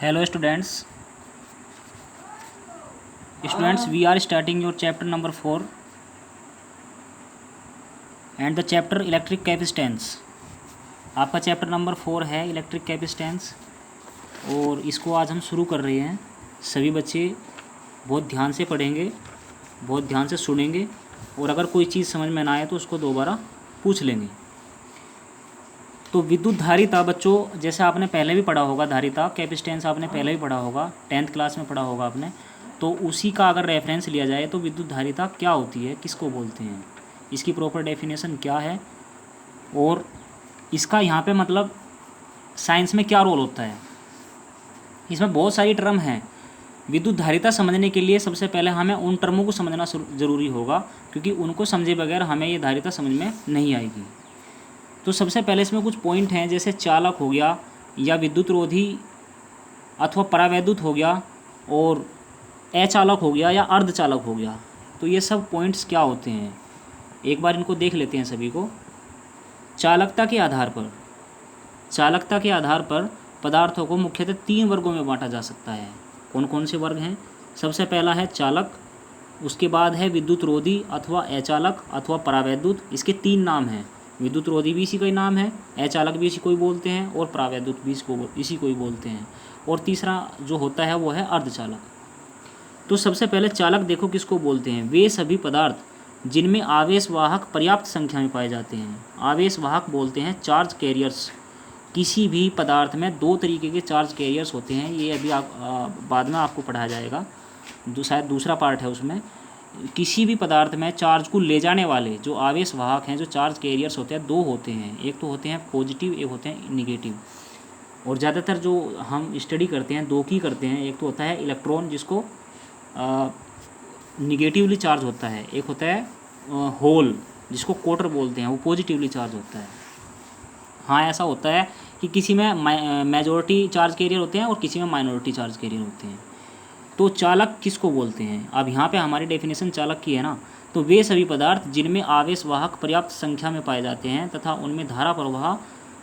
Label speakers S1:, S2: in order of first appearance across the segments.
S1: Hello students. Students, we are starting your chapter number 4 and the chapter electric capacitance. आपका chapter number 4 है electric capacitance और इसको आज हम शुरू कर रहे हैं। सभी बच्चे बहुत ध्यान से पढ़ेंगे, बहुत ध्यान से सुनेंगे और अगर कोई चीज़ समझ में ना आए तो उसको दोबारा पूछ लेंगे। तो विद्युत धारिता बच्चों, जैसे आपने पहले भी पढ़ा होगा, धारिता कैपेसिटेंस आपने पहले भी पढ़ा होगा, 10th क्लास में पढ़ा होगा आपने। तो उसी का अगर रेफरेंस लिया जाए तो विद्युत धारिता क्या होती है, किसको बोलते हैं, इसकी प्रॉपर डेफिनेशन क्या है और इसका यहाँ पे मतलब साइंस में क्या रोल होता है। इसमें बहुत सारी टर्म हैं। विद्युत धारिता समझने के लिए सबसे पहले हमें उन टर्मों को समझना ज़रूरी होगा, क्योंकि उनको समझे बगैर हमें ये धारिता समझ में नहीं आएगी। तो सबसे पहले इसमें कुछ पॉइंट हैं, जैसे चालक हो गया या विद्युत रोधी अथवा परावैद्युत हो गया और अचालक हो गया या अर्धचालक हो गया। तो ये सब पॉइंट्स क्या होते हैं, एक बार इनको देख लेते हैं सभी को। चालकता के आधार पर पदार्थों को मुख्यतः 3 वर्गों में बांटा जा सकता है। कौन कौन से वर्ग हैं? सबसे पहला है चालक, उसके बाद है विद्युत रोधी अथवा अचालक अथवा परावैद्युत। इसके 3 नाम हैं, विद्युत रोधी भी इसी का ही नाम है, अचालक भी इसी को ही बोलते हैं और परावैद्युत भी इसी को ही बोलते हैं। और तीसरा जो होता है वो है अर्धचालक। तो सबसे पहले चालक देखो किसको बोलते हैं। वे सभी पदार्थ जिनमें आवेशवाहक पर्याप्त संख्या में पाए जाते हैं। आवेशवाहक बोलते हैं चार्ज कैरियर्स। किसी भी पदार्थ में 2 तरीके के चार्ज कैरियर्स होते हैं, ये अभी बाद में आपको पढ़ाया जाएगा, शायद दूसरा पार्ट है उसमें। किसी भी पदार्थ में चार्ज को ले जाने वाले जो आवेशवाहक हैं, जो चार्ज कैरियर्स होते हैं, 2 होते हैं। एक तो होते हैं पॉजिटिव, एक होते हैं निगेटिव। और ज़्यादातर जो हम स्टडी करते हैं 2 की करते हैं। एक तो होता है इलेक्ट्रॉन जिसको निगेटिवली चार्ज होता है, एक होता है होल जिसको क्वार्टर बोलते हैं, वो पॉजिटिवली चार्ज होता है। हाँ, ऐसा होता है कि किसी में मेजॉरिटी चार्ज कैरियर होते हैं और किसी में माइनॉरिटी चार्ज कैरियर होते हैं। तो चालक किसको बोलते हैं? अब यहाँ पे हमारी डेफिनेशन चालक की है ना, तो वे सभी पदार्थ जिनमें आवेशवाहक पर्याप्त संख्या में पाए जाते हैं तथा उनमें धारा प्रवाह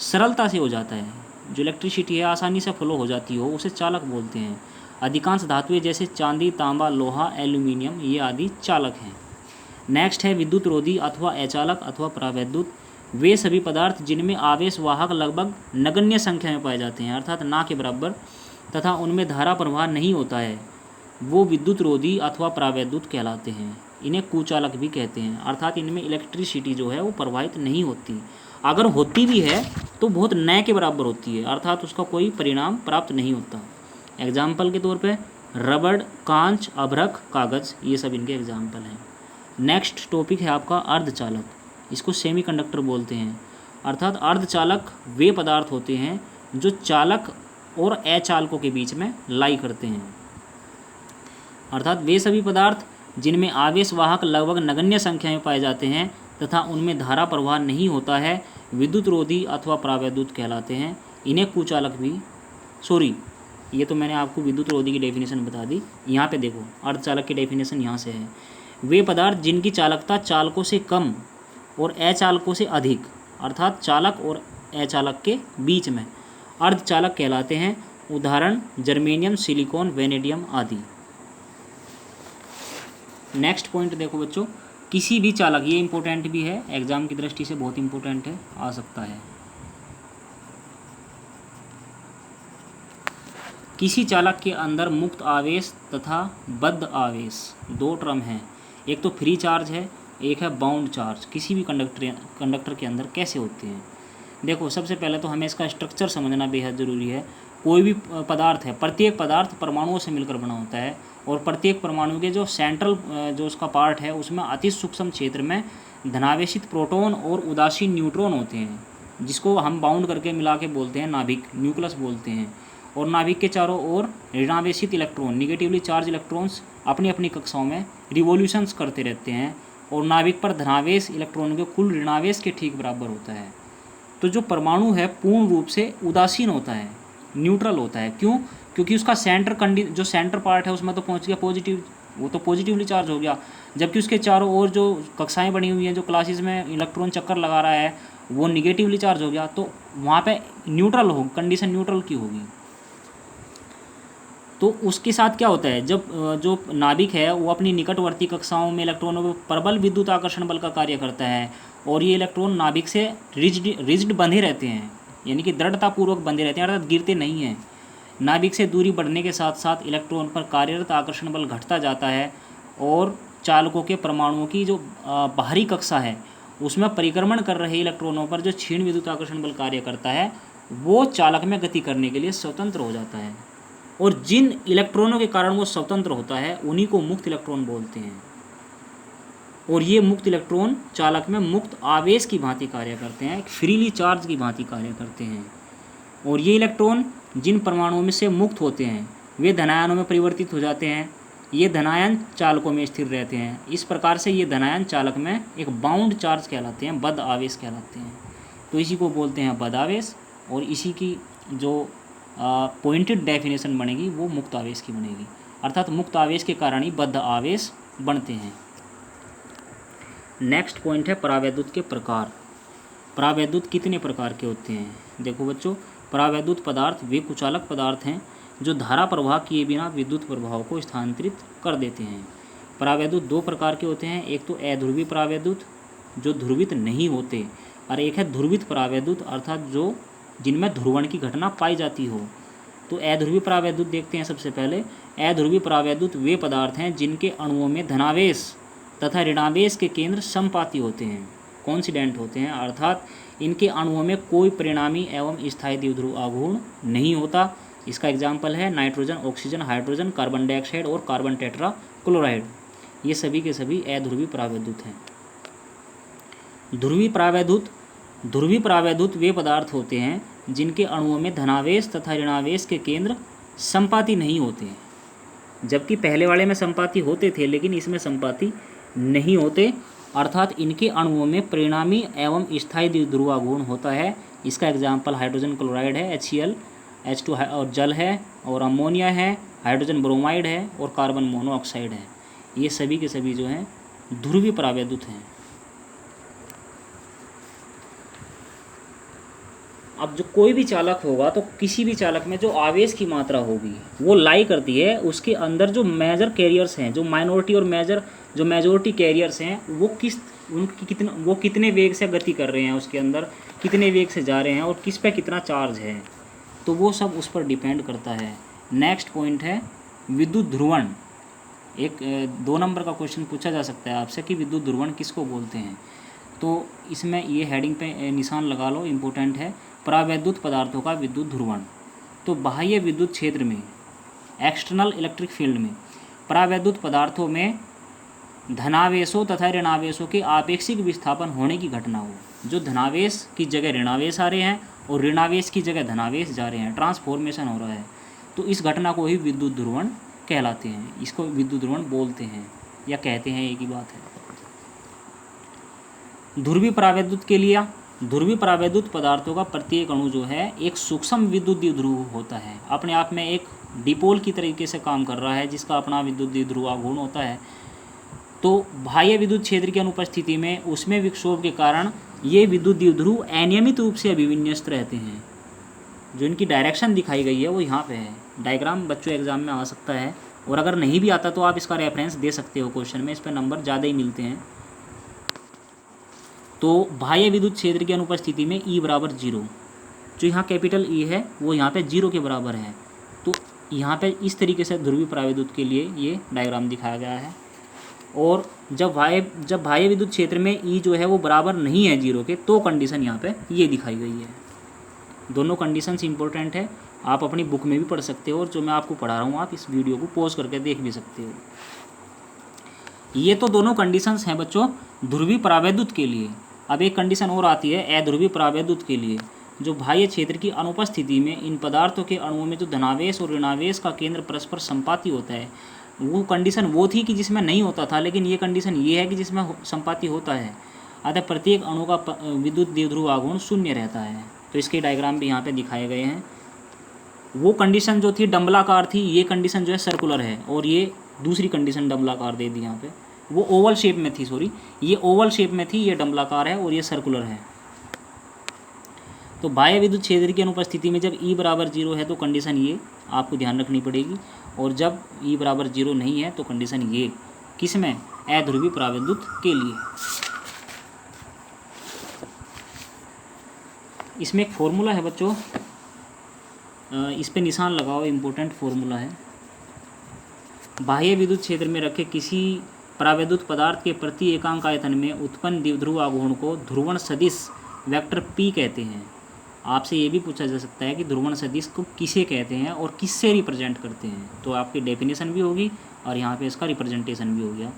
S1: सरलता से हो जाता है, जो इलेक्ट्रिसिटी है आसानी से फ्लो हो जाती हो, उसे चालक बोलते हैं। अधिकांश धातुएं जैसे चांदी, तांबा, लोहा, एल्यूमिनियम ये आदि चालक हैं। नेक्स्ट है विद्युत रोधी अथवा अचालक अथवा परावैद्युत। वे सभी पदार्थ जिनमें आवेशवाहक लगभग नगण्य संख्या में पाए जाते हैं, अर्थात ना के बराबर, तथा उनमें धारा प्रवाह नहीं होता है, वो विद्युत रोधी अथवा परावैद्युत कहलाते हैं। इन्हें कुचालक भी कहते हैं, अर्थात इनमें इलेक्ट्रिसिटी जो है वो प्रवाहित नहीं होती। अगर होती भी है तो बहुत न के बराबर होती है, अर्थात उसका कोई परिणाम प्राप्त नहीं होता। एग्जाम्पल के तौर पे रबड़, कांच, अभ्रक, कागज़, ये सब इनके एग्जाम्पल हैं। नेक्स्ट टॉपिक है आपका अर्धचालक। इसको सेमीकंडक्टर बोलते हैं, अर्थात अर्धचालक वे पदार्थ होते हैं जो चालक और अचालकों के बीच में लाई करते हैं। अर्थात वे सभी पदार्थ जिनमें आवेशवाहक लगभग नगण्य संख्या में पाए जाते हैं तथा उनमें धारा प्रवाह नहीं होता है, विद्युत रोधी अथवा परावैद्युत कहलाते हैं। इन्हें कुचालक भी, ये तो मैंने आपको विद्युत रोधी की डेफिनेशन बता दी। यहाँ पे देखो अर्धचालक की डेफिनेशन यहाँ से है। वे पदार्थ जिनकी चालकता चालकों से कम और अचालकों से अधिक, अर्थात चालक और अचालक के बीच में, अर्धचालक कहलाते हैं। उदाहरण जर्मेनियम, सिलिकॉन, वेनेडियम आदि। नेक्स्ट पॉइंट देखो बच्चों, किसी भी चालक, ये इंपॉर्टेंट भी है, एग्जाम की दृष्टि से बहुत इंपॉर्टेंट है, आ सकता है। किसी चालक के अंदर मुक्त आवेश तथा बद्ध आवेश 2 टर्म हैं। एक तो फ्री चार्ज है, एक है बाउंड चार्ज। किसी भी कंडक्टर के अंदर कैसे होते हैं? देखो सबसे पहले तो हमें इसका स्ट्रक्चर समझना बेहद ज़रूरी है। कोई भी पदार्थ है, प्रत्येक पदार्थ परमाणुओं से मिलकर बना होता है और प्रत्येक परमाणु के जो सेंट्रल जो उसका पार्ट है उसमें अति सूक्ष्म क्षेत्र में धनावेशित प्रोटॉन और उदासीन न्यूट्रॉन होते हैं, जिसको हम बाउंड करके मिला के बोलते हैं नाभिक, न्यूक्लियस बोलते हैं। और नाभिक के चारों ओर ऋणावेशित इलेक्ट्रॉन, निगेटिवली चार्ज इलेक्ट्रॉन्स अपनी अपनी कक्षाओं में रिवोल्यूशंस करते रहते हैं और नाभिक पर धनावेश इलेक्ट्रॉन के कुल ऋणावेश के ठीक बराबर होता है। तो जो परमाणु है पूर्ण रूप से उदासीन होता है, न्यूट्रल होता है। क्यों? क्योंकि उसका जो सेंटर पार्ट है उसमें तो पहुंच गया पॉजिटिव, वो तो पॉजिटिवली चार्ज हो गया, जबकि उसके चारों ओर जो कक्षाएं बनी हुई हैं, जो क्लासेस में इलेक्ट्रॉन चक्कर लगा रहा है, वो निगेटिवली चार्ज हो गया। तो वहाँ पे न्यूट्रल हो, कंडीशन न्यूट्रल की होगी। तो उसके साथ क्या होता है, जब जो नाभिक है वो अपनी निकटवर्ती कक्षाओं में इलेक्ट्रॉनों पर प्रबल विद्युत आकर्षण बल का कार्य करता है और ये इलेक्ट्रॉन नाभिक से रिज्ड बंधे रहते हैं, यानी कि दृढ़तापूर्वक बंधे रहते हैं, अर्थात गिरते नहीं हैं। नाभिक से दूरी बढ़ने के साथ साथ इलेक्ट्रॉन पर कार्यरत आकर्षण बल घटता जाता है और चालकों के परमाणुओं की जो बाहरी कक्षा है उसमें परिक्रमण कर रहे इलेक्ट्रॉनों पर जो क्षीण विद्युत आकर्षण बल कार्य करता है वो चालक में गति करने के लिए स्वतंत्र हो जाता है, और जिन इलेक्ट्रॉनों के कारण वो स्वतंत्र होता है उन्हीं को मुक्त इलेक्ट्रॉन बोलते हैं। और ये मुक्त इलेक्ट्रॉन चालक में मुक्त आवेश की भांति कार्य करते हैं, फ्रीली चार्ज की भांति कार्य करते हैं। और ये इलेक्ट्रॉन जिन परमाणुओं में से मुक्त होते हैं वे धनायनों में परिवर्तित हो जाते हैं, ये धनायन चालकों में स्थिर रहते हैं। इस प्रकार से ये धनायन चालक में एक बाउंड चार्ज कहलाते हैं, बद्ध आवेश कहलाते हैं। तो इसी को बोलते हैं बद्ध आवेश, और इसी की जो पॉइंटेड डेफिनेशन बनेगी वो मुक्त आवेश की बनेगी, अर्थात मुक्त आवेश के कारण ही बद्ध आवेश बनते हैं। नेक्स्ट पॉइंट है परावैद्युत के प्रकार। परावैद्युत कितने प्रकार के होते हैं? देखो बच्चों, परावैद्युत पदार्थ वे कुचालक पदार्थ हैं जो धारा प्रवाह किए बिना विद्युत प्रभाव को स्थानांतरित कर देते हैं। परावैद्युत दो प्रकार के होते हैं, एक तो अध्रुवीय परावैद्युत जो ध्रुवित नहीं होते, और एक है ध्रुवित परावैद्युत अर्थात जो जिनमें ध्रुवण की घटना पाई जाती हो। तो अध्रुवीय परावैद्युत देखते हैं सबसे पहले। अध्रुवीय परावैद्युत वे पदार्थ हैं जिनके अणुओं में धनावेश तथा ऋणावेश के केंद्र समपाती होते हैं, कॉन्सिडेंट होते हैं, अर्थात इनके अणुओं में कोई परिणामी एवं स्थायी द्विध्रुव आघूर्ण नहीं होता। इसका एग्जाम्पल है nitrogen, oxygen, hydrogen, carbon dioxide और कार्बन टेट्रा क्लोराइड। ये सभी के सभी अध्रुवीय परावैद्युत हैं। ध्रुवीय परावैद्युत वे पदार्थ होते हैं जिनके अणुओं में धनावेश तथा ऋणावेश के केंद्र समपाती नहीं होते, जबकि पहले वाले में समपाती होते थे लेकिन इसमें समपाती नहीं होते, अर्थात इनके अणुओं में परिणामी एवं स्थायी द्विध्रुवाघूर्ण होता है। इसका एग्जाम्पल हाइड्रोजन क्लोराइड है, HCl, H2 और जल है, और अमोनिया है, हाइड्रोजन ब्रोमाइड है, और कार्बन मोनोऑक्साइड है। ये सभी के सभी जो हैं ध्रुवीय परावैद्युत हैं। अब जो कोई भी चालक होगा तो किसी भी चालक में जो आवेश की मात्रा होगी वो लाई करती है उसके अंदर जो मेजर कैरियर्स हैं, जो माइनॉरिटी और जो मेजॉरिटी कैरियर्स हैं वो कितने वेग से गति कर रहे हैं, उसके अंदर कितने वेग से जा रहे हैं और किस पे कितना चार्ज है, तो वो सब उस पर डिपेंड करता है। नेक्स्ट पॉइंट है विद्युत ध्रुवण। एक 2 नंबर का क्वेश्चन पूछा जा सकता है आपसे कि विद्युत ध्रुवण किसको बोलते हैं, तो इसमें ये हेडिंग पे निशान लगा लो, इम्पोर्टेंट है। परावैद्युत पदार्थों का विद्युत ध्रुवण। तो बाह्य विद्युत क्षेत्र में, एक्सटर्नल इलेक्ट्रिक फील्ड में, परावैद्युत पदार्थों में धनावेशों तथा ऋणावेशों के आपेक्षिक विस्थापन होने की घटना हो, जो धनावेश की जगह ऋणावेश आ रहे हैं और ऋणावेश की जगह धनावेश जा रहे हैं, ट्रांसफॉर्मेशन हो रहा है, तो इस घटना को ही विद्युत ध्रुवण कहलाते हैं। इसको विद्युत ध्रुवण बोलते हैं या कहते हैं, एक ही बात है। ध्रुवीय परावैद्युत के लिए ध्रुवीय परावैद्युत पदार्थों का प्रत्येक अणु जो है एक सूक्ष्म विद्युत द्विध्रुव होता है, अपने आप में एक डिपोल की तरीके से काम कर रहा है जिसका अपना विद्युत द्विध्रुव आघूर्ण होता है। तो बाह्य विद्युत क्षेत्र की अनुपस्थिति में उसमें विक्षोभ के कारण ये विद्युत द्विध्रुव अनियमित रूप से अभिविन्यस्त रहते हैं। जो इनकी डायरेक्शन दिखाई गई है वो यहाँ पे है। डायग्राम बच्चों एग्जाम में आ सकता है, और अगर नहीं भी आता तो आप इसका रेफरेंस दे सकते हो क्वेश्चन में, इस पर नंबर ज़्यादा ही मिलते हैं। तो बाह्य विद्युत क्षेत्र की अनुपस्थिति में E बराबर 0, जो यहाँ कैपिटल E है वो यहाँ पे 0 के बराबर है। तो यहाँ पे इस तरीके से ध्रुवीय परावैद्युत के लिए ये डायग्राम दिखाया गया है। और जब बाह्य विद्युत क्षेत्र में E जो है वो बराबर नहीं है 0 के, तो कंडीशन यहाँ पे ये दिखाई गई है। दोनों कंडीशंस इंपॉर्टेंट है, आप अपनी बुक में भी पढ़ सकते हो, और जो मैं आपको पढ़ा रहा हूँ आप इस वीडियो को पॉज करके देख भी सकते हो। ये तो दोनों कंडीशंस हैं बच्चों ध्रुवीय परावैद्युत के लिए। अब एक कंडीशन और आती है अध्रुवीय परावैद्युत के लिए, जो बाह्य क्षेत्र की अनुपस्थिति में इन पदार्थों के अणुओं में जो धनावेश और ऋणावेश का केंद्र परस्पर संपाती होता है। वो कंडीशन वो थी कि जिसमें नहीं होता था, लेकिन ये कंडीशन ये है कि जिसमें संपाती होता है। अतः प्रत्येक अणु का विद्युत द्विध्रुव आघूर्ण 0 रहता है। तो इसके डायग्राम भी यहाँ पे दिखाए गए हैं। वो कंडीशन जो थी डंबलाकार थी, ये कंडीशन जो है सर्कुलर है, और ये दूसरी कंडीशन डंबलाकार दे दी यहाँ पे। वो ओवल शेप में थी, सॉरी ये ओवल शेप में थी, ये डंबलाकार है और ये सर्कुलर है। तो बाह्य विद्युत क्षेत्र की अनुपस्थिति में जब E बराबर 0 है तो कंडीशन ये आपको ध्यान रखनी पड़ेगी। और जब ई बराबर 0 नहीं है तो कंडीशन ये, किस में, अध्रुवी परावैद्युत के लिए। इसमें एक फॉर्मूला है बच्चों, इस पे निशान लगाओ, इम्पोर्टेंट फॉर्मूला है। बाह्य विद्युत क्षेत्र में रखे किसी परावैद्युत पदार्थ के प्रति एकांक आयतन में उत्पन्न द्विध्रुव आघूर्ण को ध्रुवण सदिश वेक्टर P कहते हैं। आपसे ये भी पूछा जा सकता है कि ध्रुवण सदिश को किसे कहते हैं और किससे रिप्रेजेंट करते हैं, तो आपकी डेफिनेशन भी होगी और यहाँ पे इसका रिप्रेजेंटेशन भी हो गया।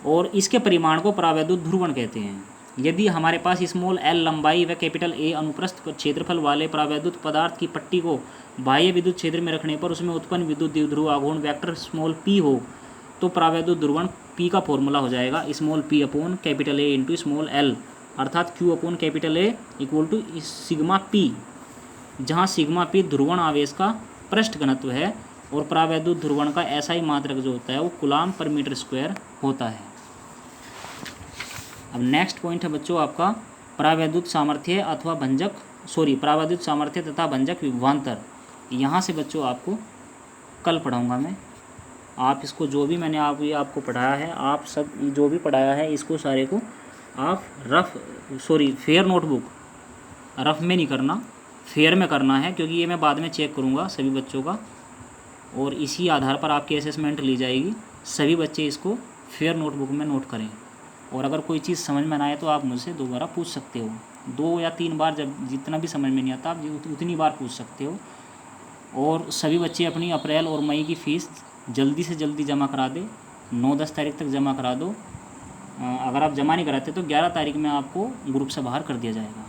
S1: और इसके परिमाण को परावैद्युत ध्रुवण कहते हैं। यदि हमारे पास स्मॉल l लंबाई व कैपिटल A अनुप्रस्थ क्षेत्रफल वाले परावैद्युत पदार्थ की पट्टी को बाह्य विद्युत क्षेत्र में रखने पर उसमें उत्पन्न विद्युत द्विध्रुव आघूर्ण वेक्टर स्मॉल p हो, तो परावैद्युत ध्रुवण P का फॉर्मूला हो जाएगा small p upon capital A into small l, अर्थात Q upon capital A equal to sigma P, जहाँ सिग्मा P ध्रुवण आवेश का पृष्ठ घनत्व है और परावैद्युत ध्रुवण का SI मात्रक जो होता है वो कूलाम पर मीटर स्क्वायर होता है। अब नेक्स्ट पॉइंट है बच्चों आपका परावैद्युत सामर्थ्य अथवा भंजक परावैद्युत सामर्थ्य तथा भंजक विभवांतर। यहाँ से बच्चों आपको कल पढ़ाऊँगा मैं। आप इसको जो भी मैंने आपको पढ़ाया है, आप सब जो भी पढ़ाया है इसको सारे को आप फेयर नोटबुक, रफ में नहीं करना, फेयर में करना है, क्योंकि ये मैं बाद में चेक करूँगा सभी बच्चों का और इसी आधार पर आपकी असेसमेंट ली जाएगी। सभी बच्चे इसको फेयर नोटबुक में नोट करें और अगर कोई चीज़ समझ में ना आए तो आप मुझसे दोबारा पूछ सकते हो, 2 या 3 बार, जब जितना भी समझ में नहीं आता आप उतनी बार पूछ सकते हो। और सभी बच्चे अपनी अप्रैल और मई की फ़ीस जल्दी से जल्दी जमा करा दे, 9-10 तारीख तक जमा करा दो। अगर आप जमा नहीं कराते तो 11 तारीख में आपको ग्रुप से बाहर कर दिया जाएगा।